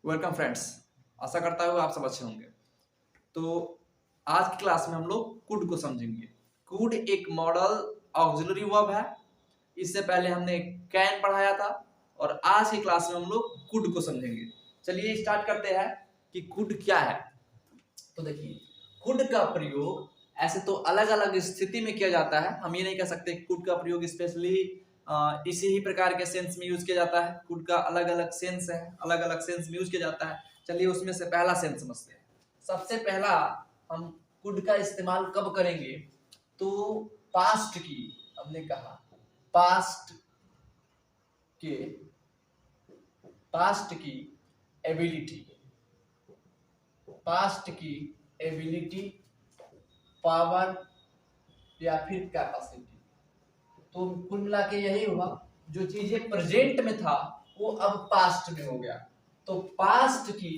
Welcome friends. आशा करता हूँ आप सब अच्छे होंगे। तो आज की क्लास में हम लोग कुड को समझेंगे। कुड एक मॉडल ऑक्सिलरी वर्ब है। इससे पहले हमने कैन पढ़ाया था और आज की क्लास में हम लोग कुड को समझेंगे। चलिए स्टार्ट करते हैं कि कुड क्या है। तो देखिए, कुड का प्रयोग ऐसे तो अलग अलग स्थिति में किया जाता है। हम ये नहीं कह सकते कुड का प्रयोग स्पेशली इसी ही प्रकार के सेंस में यूज किया जाता है। कुड का अलग अलग सेंस है, अलग अलग सेंस में यूज किया जाता है। चलिए उसमें से पहला सेंस समझते हैं। सबसे पहला हम कुड का इस्तेमाल कब करेंगे, तो पास्ट की, हमने कहा पास्ट के पास्ट की एबिलिटी, पास्ट की एबिलिटी, पावर या फिर कैपेसिटी। तो कुल मिला के यही हुआ, जो चीजें प्रेजेंट में था वो अब पास्ट में हो गया। तो पास्ट की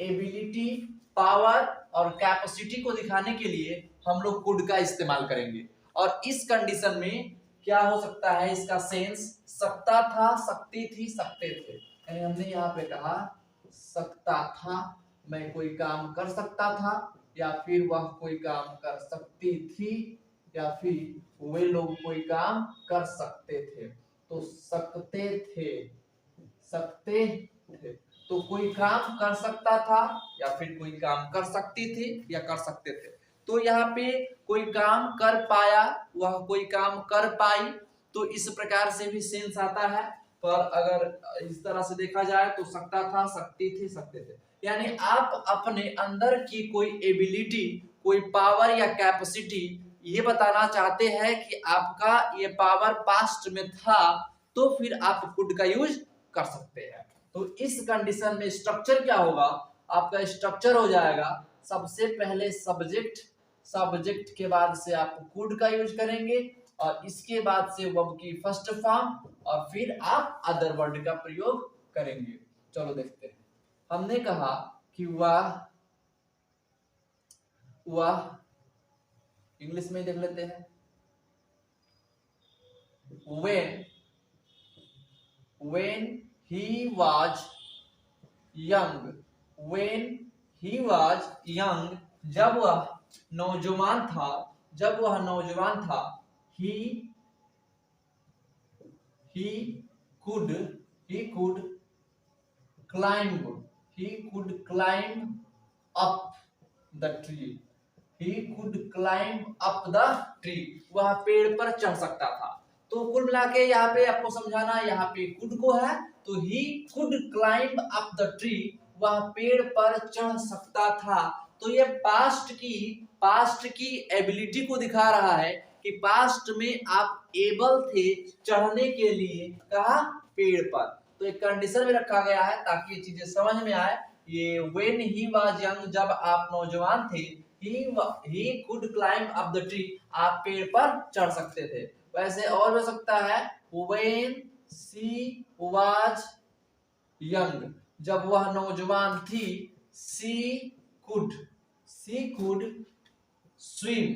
एबिलिटी, पावर और कैपेसिटी को दिखाने के लिए हम लोग कुड का इस्तेमाल करेंगे। और इस कंडीशन में क्या हो सकता है, इसका सेंस सकता था, सकती थी, सकते थे। यानी हमने यहाँ पे कहा सकता था, मैं कोई काम कर सकता था, या फिर वह कोई काम कर सकती थी, या फिर वे लोग कोई काम कर सकते थे। तो सकते थे, सकते थे, तो कोई काम कर सकता था या फिर कोई काम कर सकती थी या कर सकते थे। तो यहाँ पे कोई काम कर पाया, वह कोई काम कर पाई, तो इस प्रकार से भी सेंस आता है। पर अगर इस तरह से देखा जाए तो सकता था, सकती थी, सकते थे। यानी आप अपने अंदर की कोई एबिलिटी, कोई पावर या कैपेसिटी ये बताना चाहते हैं कि आपका ये पावर पास्ट में था, तो फिर आप कुड का यूज कर सकते हैं। तो इस कंडीशन में स्ट्रक्चर क्या होगा, आपका स्ट्रक्चर हो जाएगा सबसे पहले सब्जेक्ट, सब्जेक्ट के बाद से आप कुड का यूज करेंगे और इसके बाद से वर्ब की फर्स्ट फॉर्म और फिर आप अदर वर्ड का प्रयोग करेंगे। चलो देखते हैं। हमने कहा कि वह इंग्लिश में देख लेते हैं। when he was young, when he was young, जब वह नौजवान था, जब वह नौजवान था, he could climb, he could climb up the tree, he could climb up the tree, वह पेड़ पर चढ़ सकता था। तो कुल मिला के यहाँ पे आपको समझाना, यहाँ पे कुड को है तो he could climb up the tree, वह पेड़ पर चढ़ सकता था। तो ये पास्ट की एबिलिटी को दिखा रहा है कि पास्ट में आप एबल थे चढ़ने के लिए, कहा पेड़ पर। तो एक कंडीशन में रखा गया है ताकि ये चीजें समझ में आए। ये व्हेन ही वाज यंग, जब आप नौजवान थे, he could climb up the tree, आप पेड़ पर चढ़ सकते थे। वैसे और हो सकता है when she was young, जब वह नौजवान थी, she could swim,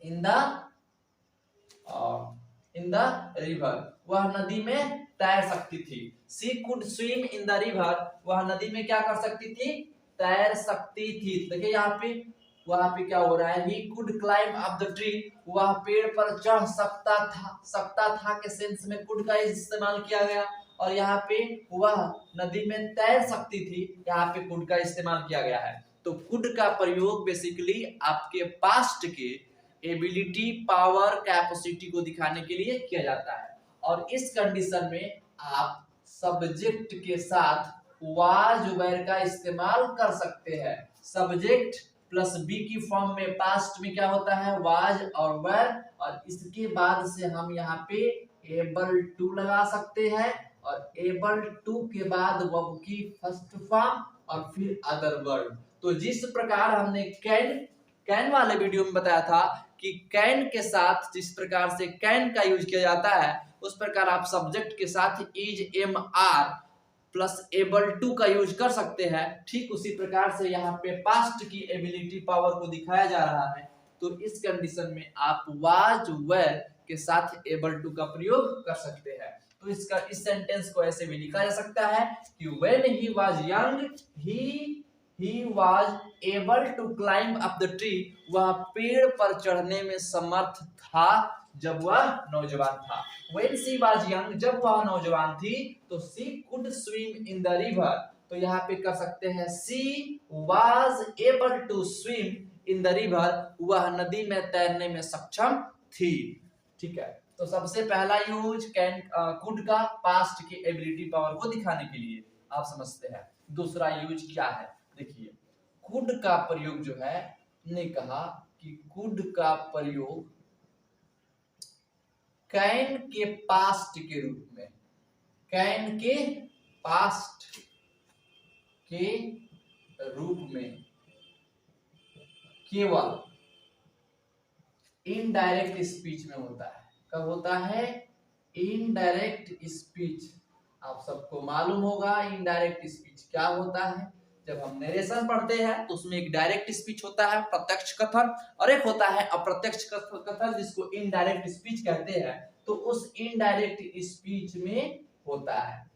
in the river, वह नदी में तैर सकती थी। she could swim in the river, वह नदी में क्या कर सकती थी, तैर सकती थी। देखिए यहाँ पे वहां पे क्या हो रहा है, he could climb up the tree, वह पेड़ पर चढ़ सकता था के सेंस में कुड का इस्तेमाल किया गया। और यहाँ पे वह नदी में तैर सकती थी, यहाँ पे कुड का इस्तेमाल किया गया है। तो कुड का प्रयोग बेसिकली आपके पास्ट के एबिलिटी, पावर, कैपेसिटी को दिखाने के लिए किया जाता है। और इस कंडीशन में आप सब्जेक्ट के साथ वाज वेयर का इस्तेमाल कर सकते हैं। सब्जेक्ट प्लस बी की फॉर्म में पास्ट में क्या होता है, वाज और वेयर, और इसके बाद से हम यहाँ पे एबल टू लगा सकते हैं और एबल टू के बाद वर्ब की फर्स्ट फॉर्म और फिर अदर वर्ड। तो जिस प्रकार हमने कैन वाले वीडियो में बताया था कि कैन के साथ जिस प्रकार से कैन का यूज किया जाता है, उस प्रकार आप सब्जेक्ट के साथ is, am, are plus able to का यूज कर सकते हैं। ठीक उसी प्रकार से यहाँ पे पास्ट की एबिलिटी, पावर को दिखाया जा रहा है। तो इस कंडीशन में आप वाज, वेयर के साथ एबल टू का प्रयोग कर सकते हैं। तो इसका इस सेंटेंस को ऐसे भी लिखा जा सकता है कि when he was young he was able to climb up the tree, वह पेड़ पर चढ़ने में समर्थ था जब वह नौजवान था। व्हेन शी वाज यंग, जब वह नौजवान थी, तो she could swim in the river, तो यहाँ पे कर सकते हैं she was able to swim in the river, वह नदी में तैरने में सक्षम थी। ठीक है, तो सबसे पहला यूज कैन कुड का पास्ट की एबिलिटी पावर को दिखाने के लिए आप समझते हैं। दूसरा यूज क्या है, देखिए कुड का प्रयोग जो है, ने कहा कि कुड का प्रयोग कैन के पास्ट के रूप में, कैन के पास्ट के रूप में केवल इनडायरेक्ट स्पीच में होता है। कब होता है? Indirect speech. आप सबको मालूम होगा इनडायरेक्ट स्पीच क्या होता है। जब हम नरेशन पढ़ते हैं तो उसमें एक डायरेक्ट स्पीच होता है, प्रत्यक्ष कथन, और एक होता है अप्रत्यक्ष कथन जिसको इनडायरेक्ट स्पीच कहते हैं। तो उस इनडायरेक्ट स्पीच में होता है।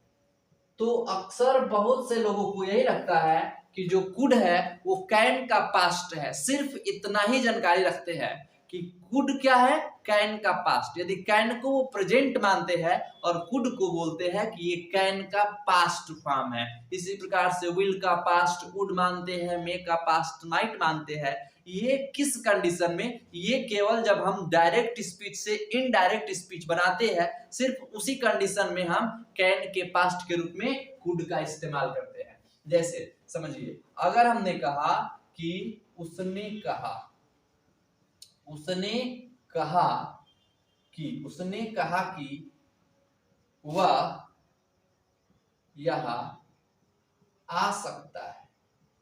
तो अक्सर बहुत से लोगों को यही लगता है कि जो कुड है वो कैन का पास्ट है, सिर्फ इतना ही जानकारी रखते हैं कि कुड क्या है, कैन का पास्ट। यदि कैन को वो प्रेजेंट मानते हैं और कुड को बोलते हैं कि ये कैन का पास्ट फॉर्म है। इसी प्रकार से विल का पास्ट वुड मानते हैं, मे का पास्ट माइट मानते हैं। ये किस कंडीशन में? ये केवल जब हम डायरेक्ट स्पीच से इनडायरेक्ट स्पीच बनाते हैं, सिर्फ उसी कंडीशन में हम कैन के पास्ट के रूप में कुड का इस्तेमाल करते हैं। जैसे समझिए, अगर हमने कहा कि उसने कहा, उसने कहा कि वह यहाँ आ सकता है,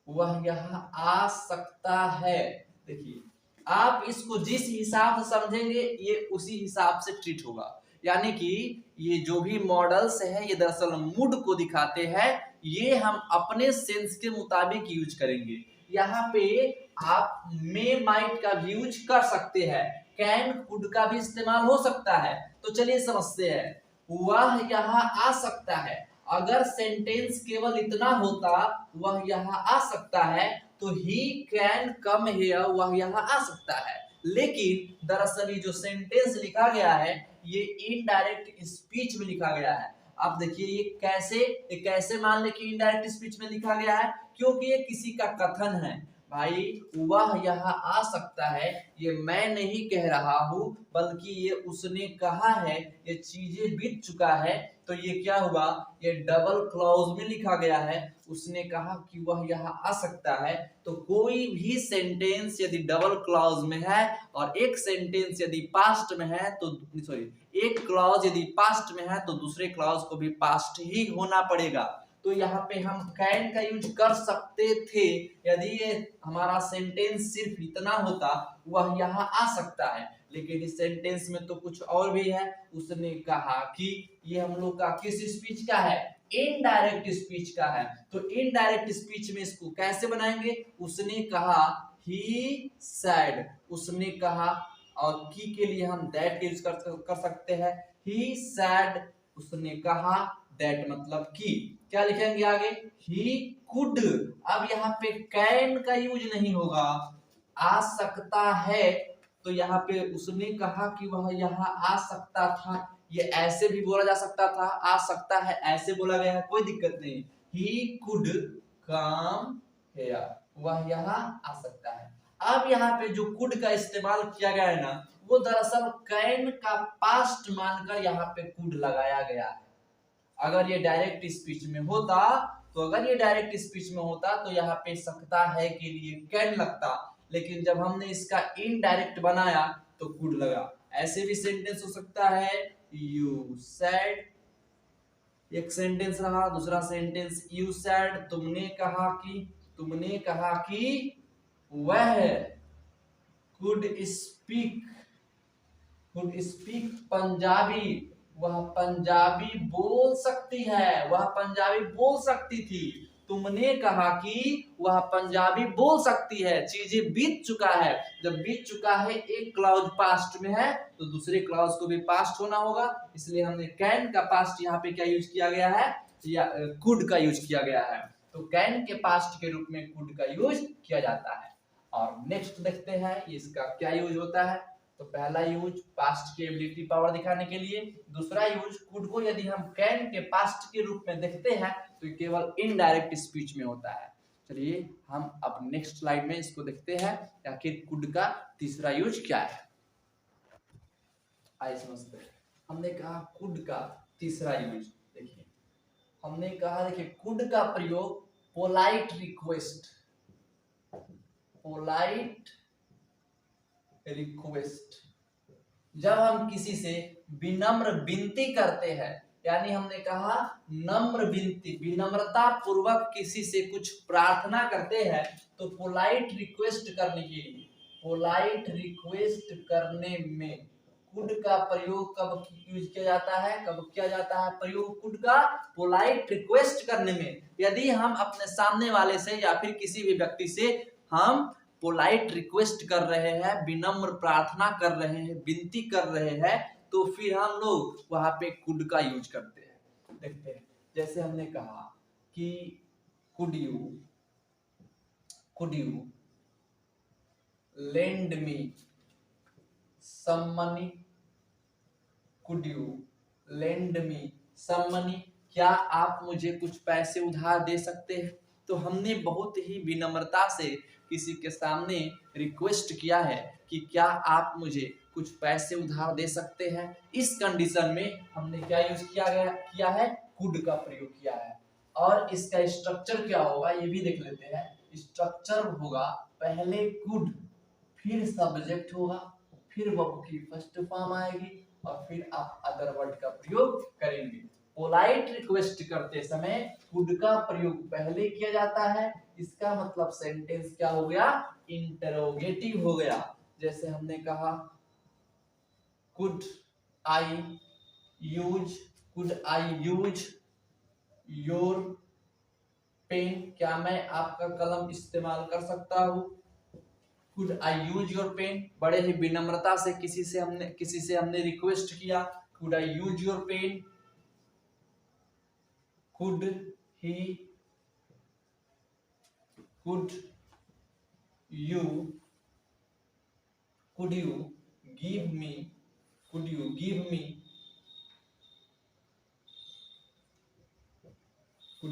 वह यहाँ आ सकता है। देखिए, आप इसको जिस हिसाब से समझेंगे ये उसी हिसाब से ट्रीट होगा। यानी कि ये जो भी मॉडल्स है ये दरअसल मूड को दिखाते हैं, ये हम अपने सेंस के मुताबिक यूज करेंगे। यहाँ पे आप मे माइट का भी यूज कर सकते हैं, कैन कुड का भी इस्तेमाल हो सकता है। तो चलिए समझते हैं, वह यहाँ आ सकता है। अगर सेंटेंस केवल इतना होता, वह यहाँ आ सकता है, तो ही कैन कम हियर, वह यहाँ आ सकता है। लेकिन दरअसल ये जो सेंटेंस लिखा गया है ये इनडायरेक्ट स्पीच में लिखा गया है। आप देखिए ये कैसे मान ले कि इनडायरेक्ट स्पीच में लिखा गया है, क्योंकि ये किसी का कथन है। भाई वह यहाँ आ सकता है, ये मैं नहीं कह रहा हूं, बल्कि ये उसने कहा है, ये चीजें बीत चुका है। तो ये क्या हुआ, ये डबल क्लॉज में लिखा गया है। उसने कहा कि वह यहाँ आ सकता है। तो कोई भी सेंटेंस यदि डबल क्लॉज में है और एक सेंटेंस यदि पास्ट में है तो सॉरी, एक क्लॉज यदि पास्ट में है तो दूसरे क्लॉज को भी पास्ट ही होना पड़ेगा। तो यहाँ पे हम कैन का यूज कर सकते थे यदि ये हमारा सेंटेंस सिर्फ इतना होता, वह यहाँ आ सकता है। लेकिन इस सेंटेंस में तो कुछ और भी है। उसने कहा कि ये हम लोग का किस स्पीच का है? इनडायरेक्ट स्पीच का है। तो इनडायरेक्ट स्पीच में इसको कैसे बनाएंगे? उसने कहा, ही सैड, उसने कहा, और की के लिए हम दैट यूज कर सकते हैं। ही सैड, उसने कहा, दैट मतलब की। क्या लिखेंगे आगे? He could. अब यहाँ पे कैन का यूज नहीं होगा, आ सकता है। तो यहाँ पे उसने कहा कि वह यहाँ आ सकता था, ये ऐसे भी बोला जा सकता था, आ सकता है ऐसे बोला गया है, कोई दिक्कत नहीं। ही कुड कम हियर, वह यहाँ आ सकता है। अब यहाँ पे जो कुड का इस्तेमाल किया गया है ना, वो दरअसल कैन का पास्ट मानकर यहाँ पे कुड लगाया गया है। अगर ये डायरेक्ट स्पीच में होता तो यहाँ पे सकता है के लिए कैन लगता, लेकिन जब हमने इसका इनडायरेक्ट बनाया तो कुड लगा। ऐसे भी सेंटेंस हो सकता है, यू सैड, एक सेंटेंस रहा। दूसरा सेंटेंस, यू सैड, तुमने कहा कि वह कुड स्पीक पंजाबी, वह पंजाबी बोल सकती है, वह पंजाबी बोल सकती थी। तुमने कहा कि वह पंजाबी बोल सकती है, चीजें बीत चुका है। जब बीत चुका है, एक क्लाउज पास्ट में है तो दूसरे क्लाउज को भी पास्ट होना होगा, इसलिए हमने कैन का पास्ट यहाँ पे क्या यूज किया गया है, या कुड का यूज किया गया है। तो कैन के पास्ट के रूप में कुड का यूज किया जाता है। और नेक्स्ट देखते हैं इसका क्या यूज होता है। तो पहला यूज पास्ट की एबिलिटी पावर दिखाने के लिए, दूसरा यूज कुड को यदि हम कैन के पास्ट के रूप में देखते हैं तो ये केवल इनडायरेक्ट स्पीच में होता है। चलिए हम अब नेक्स्ट स्लाइड में इसको देखते हैं आखिर कुड का तीसरा यूज क्या है। आइए समझते हैं। हमने कहा कुड का तीसरा यूज, देखिए हमने कहा देखिए कुड का प्रयोग पोलाइट रिक्वेस्ट, पोलाइट रिक्वेस्ट, जब हम किसी से विनम्र विनती करते हैं, यानी हमने कहा नम्र विनती, विनम्रता पूर्वक किसी से कुछ प्रार्थना करते हैं, तो पोलाइट रिक्वेस्ट करने के लिए, पोलाइट रिक्वेस्ट करने में कुड का प्रयोग कब यूज किया जाता है, कब किया जाता है प्रयोग कुड का, पोलाइट रिक्वेस्ट करने में। यदि हम अपने सामने वाले से या फिर किसी भी व्यक्ति से हम पोलाइट रिक्वेस्ट कर रहे हैं, विनम्र प्रार्थना कर रहे हैं, विनती कर रहे हैं, तो फिर हम लोग वहां पे कुड का यूज करते हैं। देखते हैं, जैसे हमने कहा कि could you lend me some money, could you lend me some money, क्या आप मुझे कुछ पैसे उधार दे सकते हैं। तो हमने बहुत ही विनम्रता से किसी के सामने रिक्वेस्ट किया है कि क्या आप मुझे कुछ पैसे उधार दे सकते हैं। इस कंडीशन में हमने क्या यूज किया है, कुड का प्रयोग किया है। और इसका स्ट्रक्चर क्या होगा ये भी देख लेते हैं। स्ट्रक्चर होगा पहले कुड, फिर सब्जेक्ट होगा, फिर वर्ब की फर्स्ट फॉर्म आएगी और फिर आप अदर वर्ड का प्रयोग करेंगे। पोलाइट रिक्वेस्ट करते समय कुड का प्रयोग पहले किया जाता है, इसका मतलब सेंटेंस क्या हो गया, इंटरोगेटिव हो गया। जैसे हमने कहा could I use your pen, क्या मैं आपका कलम इस्तेमाल कर सकता हूं। Could I use your pen, बड़े ही विनम्रता से किसी से हमने रिक्वेस्ट किया, could I use your pen, could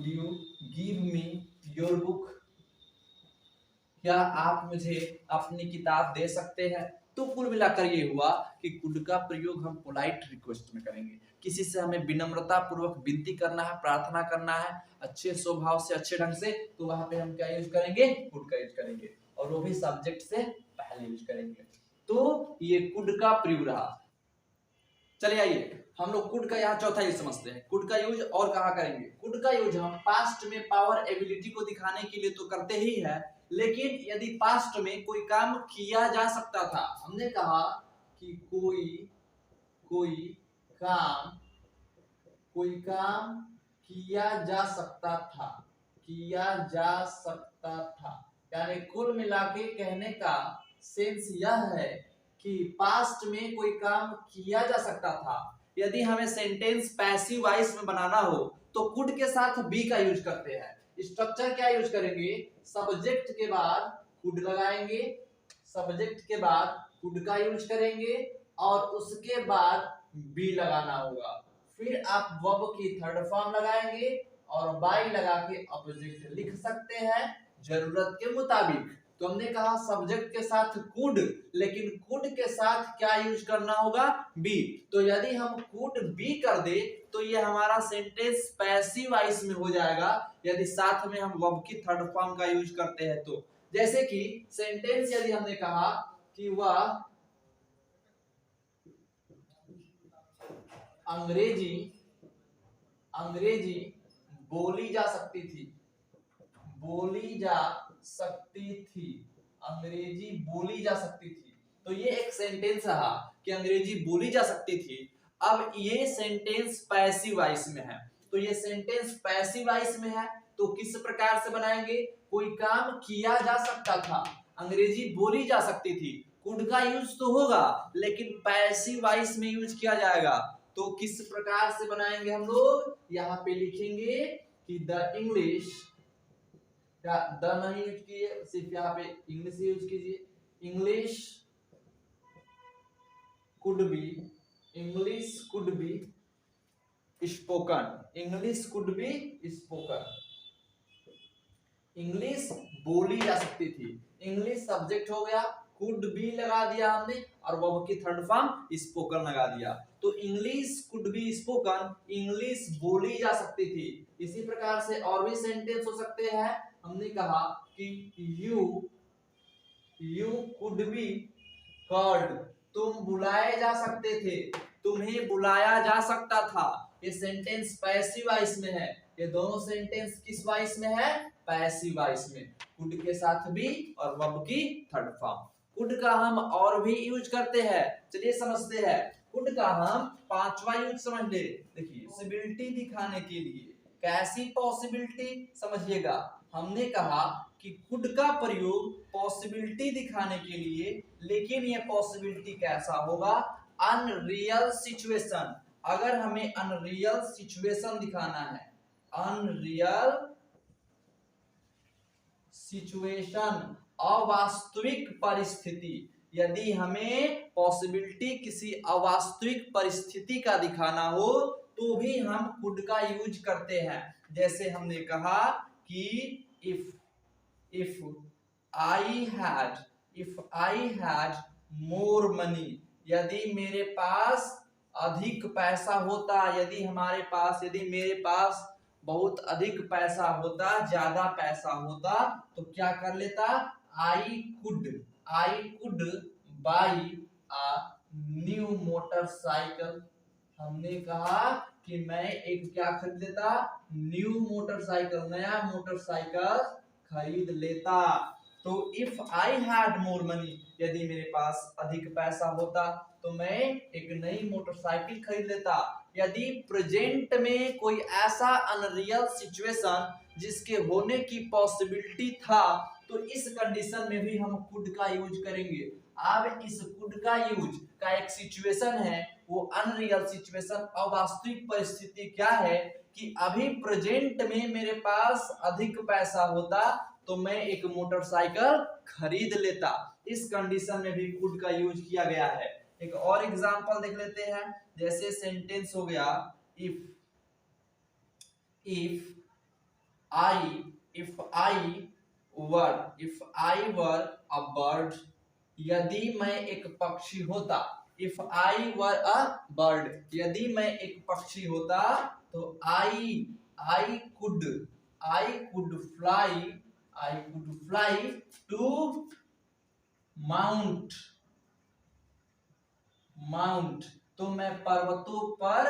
you give me your book, क्या आप मुझे अपनी किताब दे सकते हैं। तो कुल मिलाकर ये हुआ कि कुड का प्रयोग हम पोलाइट रिक्वेस्ट में करेंगे, किसी से हमें विनम्रता पूर्वक विनती करना है, प्रार्थना करना है अच्छे स्वभाव से, अच्छे ढंग से, तो वहां पे हम क्या यूज करेंगे, कुड का यूज करेंगे, और वो भी सब्जेक्ट से पहले यूज करेंगे। तो ये कुड का प्रयोग रहा। चलिए आइए हम लोग कुड का यहाँ चौथा यूज समझते हैं। कुड का यूज और कहाँ करेंगे, कुड का यूज हम पास्ट में पावर एबिलिटी को दिखाने के लिए तो करते ही है, लेकिन यदि पास्ट में कोई काम किया जा सकता था, हमने कहा कि कोई काम किया जा सकता था, यानी कुल मिला के कहने का सेंस यह है कि पास्ट में कोई काम किया जा सकता था। यदि हमें सेंटेंस पैसिव वॉइस में बनाना हो तो कुड के साथ बी का यूज करते हैं। स्ट्रक्चर क्या यूज करेंगे, सब्जेक्ट के बाद कुड लगाएंगे, सब्जेक्ट के बाद कुड का यूज करेंगे और उसके बाद बी लगाना होगा, फिर आप वर्ब की थर्ड फॉर्म लगाएंगे और बाई लगा के ऑब्जेक्ट लिख सकते हैं जरूरत के मुताबिक। तो हमने कहा सब्जेक्ट के साथ कुड, लेकिन कुड के साथ क्या यूज करना होगा, बी। तो यदि हम कुड बी कर दे तो ये हमारा सेंटेंस पैसिव वॉइस में हो जाएगा, यदि साथ में हम वर्ब की थर्ड फॉर्म का यूज करते हैं तो। जैसे कि सेंटेंस यदि हमने कहा कि वह अंग्रेजी बोली जा सकती थी, अंग्रेजी बोली जा सकती थी, तो ये एक सेंटेंस रहा कि अंग्रेजी बोली जा सकती थी। अब ये सेंटेंस पैसिव वॉइस में है, तो ये सेंटेंस पैसिव वॉइस में है तो किस प्रकार से बनाएंगे? कोई काम किया जा सकता था, अंग्रेजी बोली जा सकती थी, कुड का यूज तो होगा लेकिन पैसिव वॉइस में यूज किया जाएगा। तो किस प्रकार से बनाएंगे हम लोग? यहाँ पे लिखेंगे कि द इंग्लिश, या द नहीं यूज कीजिए, सिर्फ यहाँ पे इंग्लिश यूज कीजिए। English could be, English could be spoken, English could be spoken. English बोली जा सकती थी, इंग्लिश सब्जेक्ट हो गया, कुड बी लगा दिया हमने और वर्ब की थर्ड फॉर्म स्पोकन लगा दिया। तो English could be spoken, English बोली जा सकती थी। इसी प्रकार से और भी सेंटेंस हो सकते हैं। हमने कहा कि यू कुड बी कॉल्ड, तुम बुलाए जा सकते थे, तुम्हें बुलाया जा सकता था। ये सेंटेंस पैसिव वॉइस में है। ये दोनों सेंटेंस किस वॉइस में है? पैसिव वॉइस में, कुड के साथ भी और वर्ब की थर्ड फॉर्म। कुड का हम और भी यूज करते हैं, चलिए समझते हैं। कुड का हम पांचवा यूज समझ ले। देखिए, पॉसिबिलिटी दिखाने के लिए, कैसी पॉसिबिलिटी समझिएगा। हमने कहा कि कुड का प्रयोग पॉसिबिलिटी दिखाने के लिए, लेकिन ये पॉसिबिलिटी कैसा होगा? Unreal situation. अगर हमें अनरियल सिचुएशन दिखाना है, अनरियल सिचुएशन, अवास्तविक परिस्थिति, यदि हमें पॉसिबिलिटी किसी अवास्तविक परिस्थिति का दिखाना हो तो भी हम कुड का यूज करते हैं। जैसे हमने कहा कि if I had more money, यदि मेरे पास अधिक पैसा होता, यदि मेरे पास बहुत अधिक पैसा होता, ज्यादा पैसा होता, तो क्या कर लेता? I could buy a new motorcycle. हमने कहा कि मैं एक क्या खरीद लेता? न्यू मोटरसाइकिल, नया मोटरसाइकिल खरीद लेता। तो if I had more money, यदि मेरे पास अधिक पैसा होता तो मैं एक नई मोटरसाइकिल खरीद लेता। यदि प्रेजेंट में कोई ऐसा अनरियल सिचुएशन जिसके होने की पॉसिबिलिटी था, तो इस कंडीशन में भी हम कुड का यूज करेंगे। अब इस कुड का यूज का एक सिचुएशन है, वो अनरियल सिचुएशन, अवास्तविक परिस्थिति क्या है कि अभी प्रेजेंट में मेरे पास अधिक पैसा होता तो मैं एक मोटरसाइकिल खरीद लेता। इस कंडीशन में भी कुड का यूज किया गया है। एक और एग्जांपल देख लेते हैं। जैसे सेंटेंस हो गया if I were a bird, यदि मैं एक पक्षी होता। if I were a bird, यदि मैं एक पक्षी होता तो I could fly to mount, तो मैं पर्वतों पर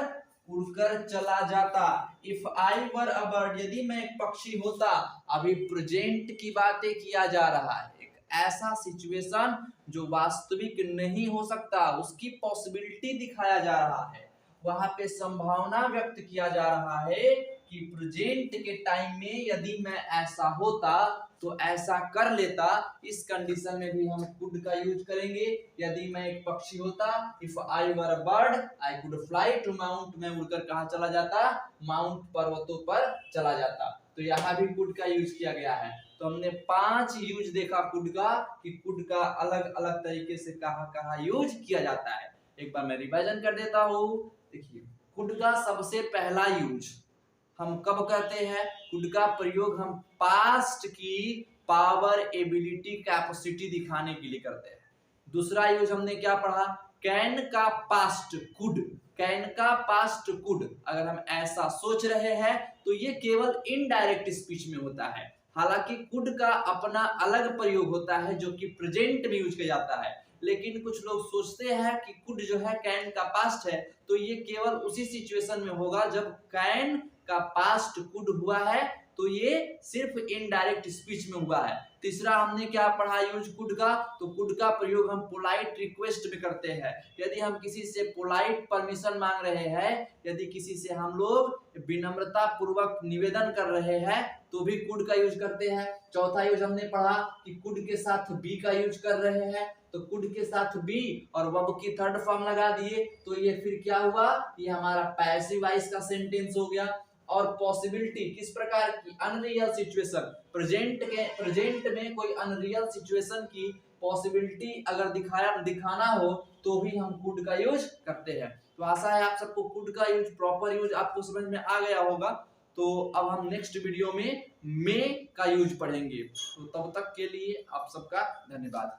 उड़कर चला जाता। If I were a bird, यदि मैं एक पक्षी होता। अभी प्रेजेंट की बातें किया जा रहा है, एक ऐसा सिचुएशन जो वास्तविक नहीं हो सकता, उसकी पॉसिबिलिटी दिखाया जा रहा है। वहां पे संभावना व्यक्त किया जा रहा है कि प्रेजेंट के टाइम में यदि मैं ऐसा होता तो ऐसा कर लेता। इस कंडीशन में भी हम कुड का यूज करेंगे। यदि मैं एक पक्षी होता, if I were a bird I could fly to mount, मैं उड़कर कहां चला जाता? माउंट, पर्वतों पर चला जाता। तो यहाँ भी कुड का यूज किया गया है। तो हमने 5 यूज देखा कुड का, कि कुड का अलग अलग तरीके से कहां यूज किया जाता है। एक बार मैं रिवाइजन कर देता हूं। देखिए, कुड का सबसे पहला यूज हम कब करते हैं? कुड का प्रयोग हम पास्ट की पावर, एबिलिटी, कैपेसिटी दिखाने के लिए करते हैं। दूसरा यूज हमने क्या पढ़ा? कैन का पास्ट कुड, कैन का पास्ट कुड। अगर हम ऐसा सोच रहे हैं तो ये केवल इनडायरेक्ट स्पीच में होता है। हालांकि कुड का अपना अलग प्रयोग होता है जो कि प्रेजेंट में यूज किया जाता है। लेकिन कुछ लोग सोचते हैं कि कुड जो है कैन का पास्ट है, तो ये केवल उसी सिचुएशन में होगा जब कैन का पास्ट कुड हुआ है तो ये सिर्फ इनडायरेक्ट स्पीच में हुआ है। तीसरा हमने क्या पढ़ा यूज कुड का, तो कुड का प्रयोग हम पोलाइट रिक्वेस्ट में करते हैं। यदि हम किसी से पोलाइट परमिशन मांग रहे हैं, यदि किसी से हम लोग विनम्रता पूर्वक निवेदन कर रहे हैं तो भी कुड का यूज करते हैं। चौथा यूज हमने पढ़ा कि कुड के साथ बी का यूज कर रहे हैं, तो कुड के साथ बी और वर्ब की थर्ड फॉर्म लगा दिए, तो ये फिर क्या हुआ, ये हमारा पैसिव वॉइस का सेंटेंस हो गया। और पॉसिबिलिटी किस प्रकार की, अनरियल सिचुएशन, प्रेजेंट में कोई अनरियल सिचुएशन की पॉसिबिलिटी अगर दिखाना हो तो भी हम कुड का यूज करते हैं। तो आशा है आप सबको कुड का यूज, प्रॉपर यूज आपको समझ में आ गया होगा। तो अब हम नेक्स्ट वीडियो में मे का यूज पढ़ेंगे। तो तब तक के लिए आप सबका धन्यवाद।